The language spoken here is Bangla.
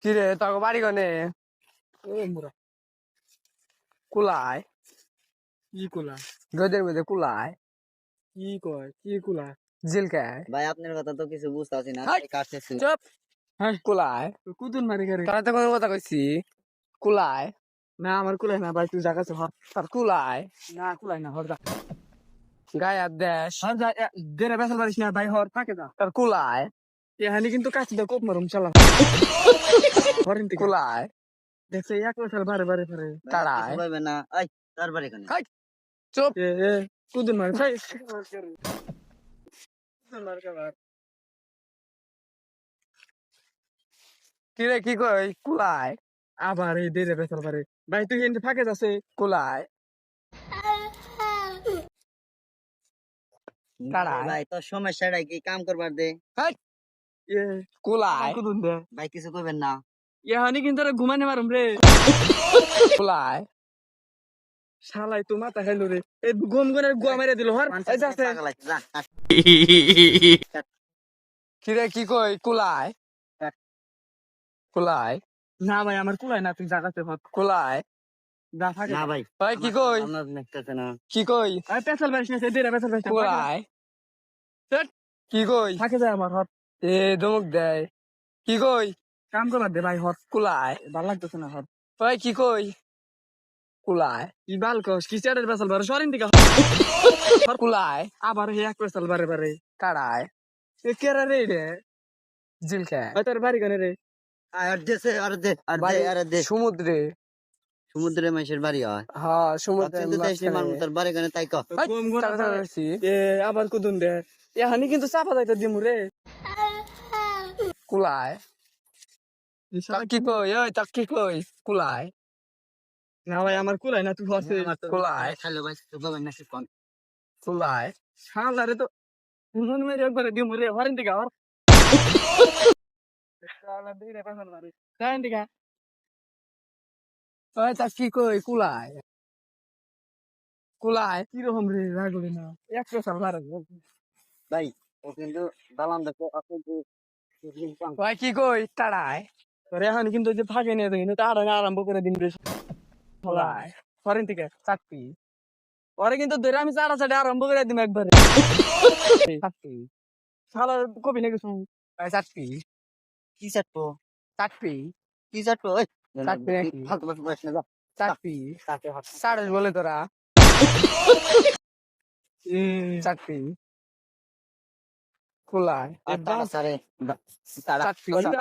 কিরে তোর বাড়ি গনে মুরা কুলায় কি কুলা গদের মধ্যে কুলায় কি কয় কি কুলা জিলকায় ভাই আপনার কথা তো কিছু বুঝতেছি না হাই! কাটতেছি চুপ হ্যাঁ কুলায় কুদুন মারি গারে তোরা তো কোনো কথা কইছি কুলায় না আমার কুলাই না ভাই তুই জাগাছে হর তোর কুলায় না কুলাই না হর যা গায়ে হাত দেশ হর যা দেরে বেসাল পারিস না ভাই হর থাকে যা তোর কুলায় এখানে কিন্তু কাছে দা কোপ মারুম চালা হরিন থেকে কুলায় দেখছে এক বছর বারে বারে বারে তারায় পাইবে না এই তারপরে এখানে হাই! চুপ এ কুদুন মারি ভাই কুদুন মারি গার কিরে কি কই কুলায় আবার এই দেরে বেসাল পারে ভাই তুই এখানে ফাঁকে যাচ্ছে কুলায় তারায় ভাই তোর সমস্যাটা কি কাম করবার দে হাই! এ কুলায় কুদুন দে ভাই কিছু কইবেন না এখানে কিন্তু ঘুমানে মারুম রে কুলায় শালাই তো মাথা খাইলো রে এই গম গনের গুয়া মেরে দিল হর এই যাচ্ছে পাগল আছে, যা, কাট। কিরে কি কই কুলায় কুলায় না ভাই আমার কুলাই না তুই জাগাতে হর কুলায় যা থাকে না ভাই ভাই কি কই আমার দেখতেছে না কি কই আরে পেছাল বাড়িস না দেরে পেছাল বাড়িস না কুলায় কি কই থাকে যায় আমার হর এ ধমক দেয় কি কই কাম করবার দে ভাই হর কুলায় ভাল লাগতেছে না হর ভাই কি কই কুলায় কি বাল কস কি চারের পেছাল বারে সরিন দিকে কুলায় আবার হে এক পেছাল বারে বারে কাড়ায় এ কেরা রে রে জিলকে ওই তোর বাড়ি গানে রে আর দেশে আর দে আর দে আর দে সমুদ্রে সমুদ্রে মানুষের বাড়ি হয় হ্যাঁ সমুদ্রে কিন্তু দেশে মানুষ তোর বাড়ি গানে তাই কর গম গনা এ আবার কুদুন দে এখানে কিন্তু চাপা যাইতে দিমু রে কুলায় তাক কি কই ওই তাক কি কই কুলায় না ভাই আমার কুলাই না তুই হসে কুলায় খালো ভাই তো বাবা না সে কোন কুলায় শালা রে তো হুন মেরে একবারে দিমু রে হরিন দিকে হর শালা দেরে পেছাল বারে যাইন দিকে ওই তাক কি কই কুলায় কুলায় কিরকম রে রাগলি না এক পেছাল বারে ভাই ও কিন্তু দালাম দেখো আপনি ভাই কি কই তাড়ায় তোর এখন কিন্তু যে ফাঁকে নিয়ে দেখি তার আরম্ভ করে দিন রে কুলায় ফরেন থেকে চাকরি পরে কিন্তু ধরে আমি চারা চাটে আরম্ভ করে দিম একবারে চাকরি শালা কবি নাকি শুন ভাই চাকরি কি চাটবো চাকরি কি চাটবো ওই চাটবি নাকি? ফালতু ফালতু বলিস না, যা। চাকরি তাতে হাত সাড়ে বলে তোরা চাকরি কুলায় আর তারা সারে তারা চাকরি